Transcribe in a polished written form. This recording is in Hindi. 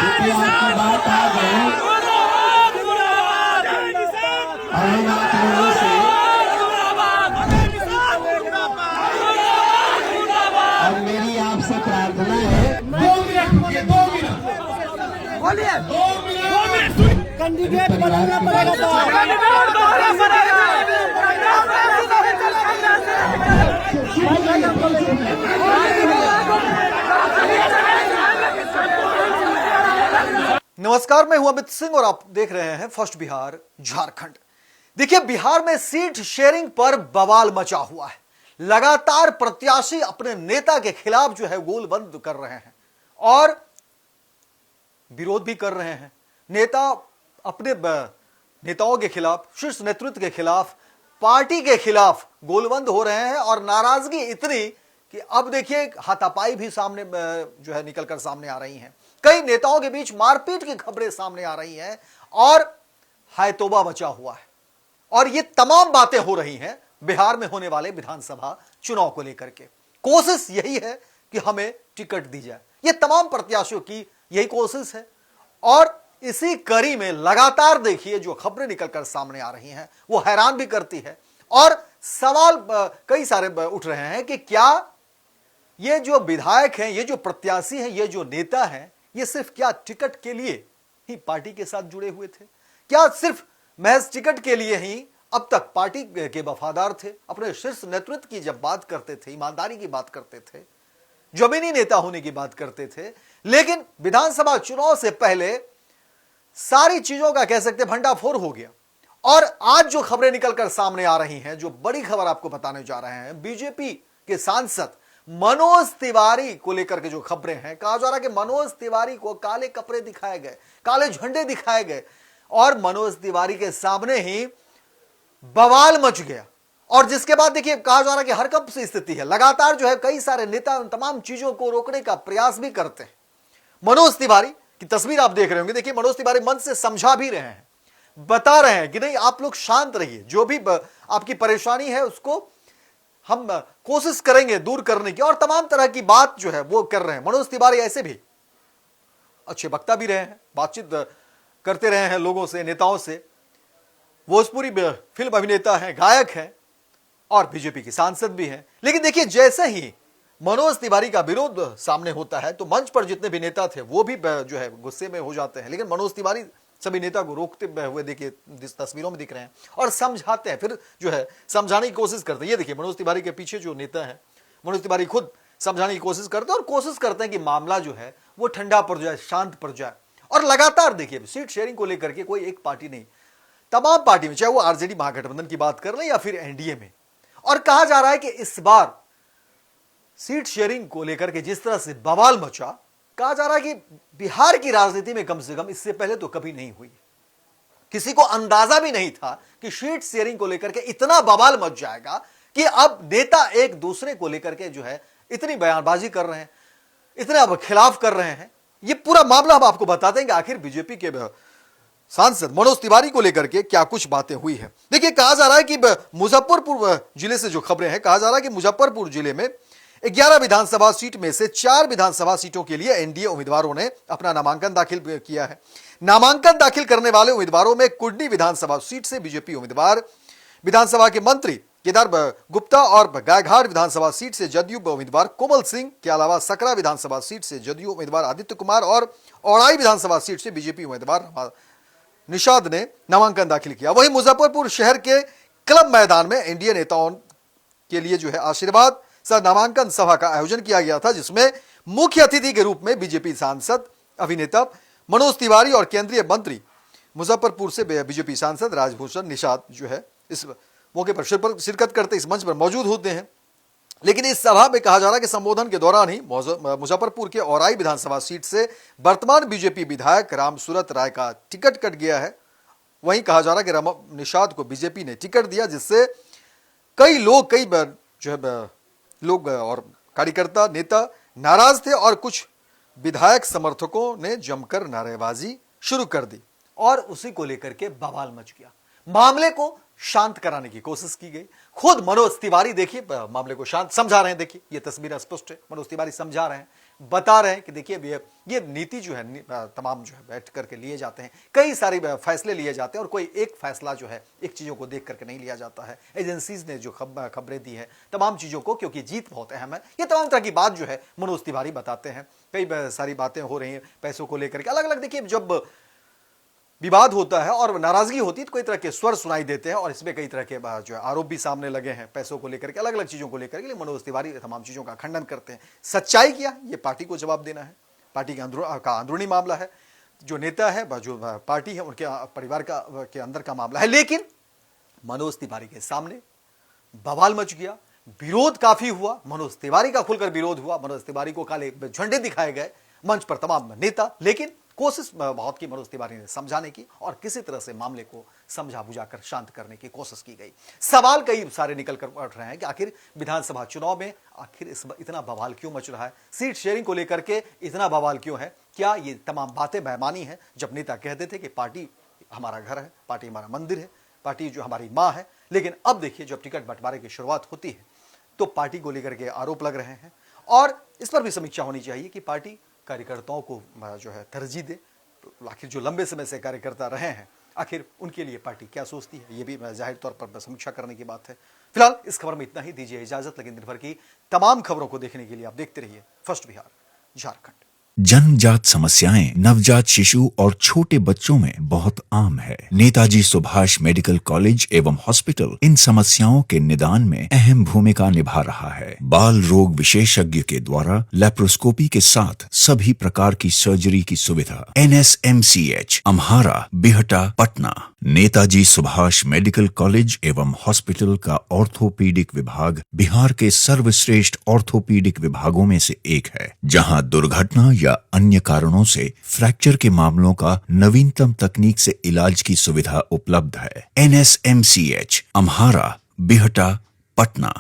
क्योंकि आपकी बात आ गई और हम आप लोगों से और मेरी आपसे प्रार्थना है 2 मिनट बोलिए 2 मिनट कैंडिडेट बदलना पड़ेगा नमस्कार, मैं हूं अमित सिंह और आप देख रहे हैं फर्स्ट बिहार झारखंड। देखिए, बिहार में सीट शेयरिंग पर बवाल मचा हुआ है। लगातार प्रत्याशी अपने नेता के खिलाफ जो है गोलबंद कर रहे हैं और विरोध भी कर रहे हैं। नेता अपने नेताओं के खिलाफ, शीर्ष नेतृत्व के खिलाफ, पार्टी के खिलाफ गोलबंद हो रहे हैं और नाराजगी इतनी कि अब देखिए हाथापाई भी सामने जो है निकलकर सामने आ रही हैं। कई नेताओं के बीच मारपीट की खबरें सामने आ रही हैं और हाय तौबा मचा हुआ है। और ये तमाम बातें हो रही हैं बिहार में होने वाले विधानसभा चुनाव को लेकर के। कोशिश यही है कि हमें टिकट दी जाए। ये तमाम प्रत्याशियों की यही कोशिश है और इसी कड़ी में लगातार देखिए जो खबरें निकलकर सामने आ रही हैं वो हैरान भी करती है और सवाल कई सारे उठ रहे हैं कि क्या ये जो विधायक हैं, ये जो प्रत्याशी हैं, ये जो नेता हैं, ये सिर्फ क्या टिकट के लिए ही पार्टी के साथ जुड़े हुए थे? क्या सिर्फ महज टिकट के लिए ही अब तक पार्टी के वफादार थे? अपने शीर्ष नेतृत्व की जब बात करते थे, ईमानदारी की बात करते थे, जमीनी नेता होने की बात करते थे, लेकिन विधानसभा चुनाव से पहले सारी चीजों का कह सकते भंडाफोड़ हो गया। और आज जो खबरें निकलकर सामने आ रही हैं, जो बड़ी खबर आपको बताने जा रहे हैं, बीजेपी के सांसद मनोज तिवारी को लेकर के जो खबरें हैं, कहा जा रहा है कि मनोज तिवारी को काले कपड़े दिखाए गए, काले झंडे दिखाए गए और मनोज तिवारी के सामने ही बवाल मच गया। और जिसके बाद देखिए कहा जा रहा है कि हरकंप से स्थिति है। लगातार जो है कई सारे नेता उन तमाम चीजों को रोकने का प्रयास भी करते हैं। मनोज तिवारी की तस्वीर आप देख रहे होंगे। देखिए, मनोज तिवारी मन से समझा भी रहे हैं, बता रहे हैं कि नहीं, आप लोग शांत रहिए, जो भी आपकी परेशानी है उसको हम कोशिश करेंगे दूर करने की, और तमाम तरह की बात जो है वो कर रहे हैं। मनोज तिवारी ऐसे भी अच्छे वक्ता भी रहे हैं, बातचीत करते रहे हैं लोगों से, नेताओं से। भोजपुरी फिल्म अभिनेता हैं, गायक हैं और बीजेपी के सांसद भी हैं। लेकिन देखिए, जैसे ही मनोज तिवारी का विरोध सामने होता है तो मंच पर जितने भी नेता थे वो भी जो है गुस्से में हो जाते हैं। लेकिन मनोज तिवारी सभी नेता को रोकते हुए देखिए तस्वीरों में दिख रहे हैं और समझाते हैं, फिर जो है समझाने की कोशिश करते हैं। ये देखिए मनोज तिवारी के पीछे जो नेता है, मनोज तिवारी खुद समझाने की कोशिश करते हैं और कोशिश करते हैं कि मामला जो है वो ठंडा पड़ जाए, शांत पड़ जाए। और लगातार देखिए सीट शेयरिंग को लेकर के कोई एक पार्टी नहीं, तमाम पार्टी में, चाहे वो आरजेडी महागठबंधन की बात कर लें या फिर एनडीए में। और कहा जा रहा है कि इस बार सीट शेयरिंग को लेकर के जिस तरह से बवाल मचा, कहा जा रहा है कि बिहार की राजनीति में कम से कम इससे पहले तो कभी नहीं हुई। किसी को अंदाजा भी नहीं था कि सीट शेयरिंग को लेकर के इतना बवाल मच जाएगा कि अब नेता एक दूसरे को लेकर के जो है इतनी बयानबाजी कर रहे हैं, इतने अब खिलाफ कर रहे हैं। ये पूरा मामला हम आपको बता देंगे आखिर बीजेपी के सांसद मनोज तिवारी को लेकर के क्या कुछ बातें हुई है। देखिए, कहा जा रहा है कि मुजफ्फरपुर जिले से जो खबरें हैं, कहा जा रहा है कि मुजफ्फरपुर जिले में 11 विधानसभा सीट में से 4 विधानसभा सीटों के लिए एनडीए उम्मीदवारों ने अपना नामांकन दाखिल किया है। नामांकन दाखिल करने वाले उम्मीदवारों में कुडनी विधानसभा सीट से बीजेपी उम्मीदवार, विधानसभा के मंत्री केदार गुप्ता और गायघाट विधानसभा सीट से जदयू उम्मीदवार कोमल सिंह के अलावा सकरा विधानसभा सीट से जदयू उम्मीदवार आदित्य कुमार और औड़ाई विधानसभा सीट से बीजेपी उम्मीदवार निषाद ने नामांकन दाखिल किया। वहीं मुजफ्फरपुर शहर के क्लब मैदान में एनडीए नेताओं के लिए जो है आशीर्वाद सह नामांकन सभा का आयोजन किया गया था, जिसमें मुख्य अतिथि के रूप में बीजेपी सांसद अभिनेता मनोज तिवारी और केंद्रीय मंत्री मुजफ्फरपुर से बीजेपी सांसद राजभूषण निषाद जो है इस मौके पर शिरकत करते इस मंच पर मौजूद होते हैं। लेकिन इस सभा में कहा जा रहा है कि संबोधन के दौरान ही मुजफ्फरपुर के औराई विधानसभा सीट से वर्तमान बीजेपी विधायक रामसूरत राय का टिकट कट गया है। वहीं कहा जा रहा है कि निषाद को बीजेपी ने टिकट दिया, जिससे कई जो है लोग और कार्यकर्ता नेता नाराज थे और कुछ विधायक समर्थकों ने जमकर नारेबाजी शुरू कर दी और उसी को लेकर के बवाल मच गया। मामले को शांत कराने की कोशिश की गई। खुद मनोज तिवारी देखिए मामले को शांत समझा रहे हैं। देखिए ये तस्वीर स्पष्ट है, मनोज तिवारी समझा रहे हैं, बता रहे हैं कि देखिए ये नीति जो है तमाम जो है बैठ करके लिए जाते हैं, कई सारे फैसले लिए जाते हैं और कोई एक फैसला जो है एक चीज़ों को देख करके नहीं लिया जाता है। एजेंसीज ने जो खबरें दी है तमाम चीज़ों को, क्योंकि जीत बहुत अहम है, ये तमाम तरह की बात जो है मनोज तिवारी बताते हैं। कई सारी बातें हो रही हैं पैसों को लेकर के, अलग अलग। देखिए जब विवाद होता है और नाराजगी होती है तो कई तरह के स्वर सुनाई देते हैं और इसमें कई तरह के जो है आरोप भी सामने लगे हैं पैसों को लेकर के, अलग अलग चीज़ों को लेकर के। मनोज तिवारी तमाम चीज़ों का खंडन करते हैं। सच्चाई क्या, ये पार्टी को जवाब देना है, पार्टी का अंदरूनी मामला है, जो नेता है जो पार्टी है उनके परिवार के अंदर का मामला है। लेकिन मनोज तिवारी के सामने बवाल मच गया, विरोध काफी हुआ, मनोज तिवारी का खुलकर विरोध हुआ, मनोज तिवारी को काले झंडे दिखाए गए मंच पर तमाम नेता। लेकिन कोशिश बहुत की मनोज तिवारी ने समझाने की और किसी तरह से मामले को समझा बुझाकर शांत करने की कोशिश की गई। सवाल कई सारे निकल कर उठ रहे हैं कि आखिर विधानसभा चुनाव में आखिर इतना बवाल क्यों मच रहा है, सीट शेयरिंग को लेकर के इतना बवाल क्यों है, क्या ये तमाम बातें बेईमानी है? जब नेता कहते थे कि पार्टी हमारा घर है, पार्टी हमारा मंदिर है, पार्टी जो हमारी माँ है, लेकिन अब देखिए जब टिकट बंटवारे की शुरुआत होती है तो पार्टी को लेकर के आरोप लग रहे हैं और इस पर भी समीक्षा होनी चाहिए कि पार्टी कार्यकर्ताओं को जो है तरजीह दे। तो आखिर जो लंबे समय से कार्यकर्ता रहे हैं आखिर उनके लिए पार्टी क्या सोचती है, ये भी जाहिर तौर पर समीक्षा करने की बात है। फिलहाल इस खबर में इतना ही, दीजिए इजाजत। लेकिन दिन भर की तमाम खबरों को देखने के लिए आप देखते रहिए फर्स्ट बिहार झारखंड। जन्मजात समस्याएं नवजात शिशु और छोटे बच्चों में बहुत आम है। नेताजी सुभाष मेडिकल कॉलेज एवं हॉस्पिटल इन समस्याओं के निदान में अहम भूमिका निभा रहा है। बाल रोग विशेषज्ञ के द्वारा लेप्रोस्कोपी के साथ सभी प्रकार की सर्जरी की सुविधा। NSMCH Amhara, Bihta, Patna. Netaji Subhash medical college एवं हॉस्पिटल का ऑर्थोपीडिक विभाग बिहार के सर्वश्रेष्ठ ऑर्थोपीडिक विभागों में से एक है, जहां दुर्घटना या अन्य कारणों से फ्रैक्चर के मामलों का नवीनतम तकनीक से इलाज की सुविधा उपलब्ध है। NSMCH अम्हारा, बिहटा, पटना।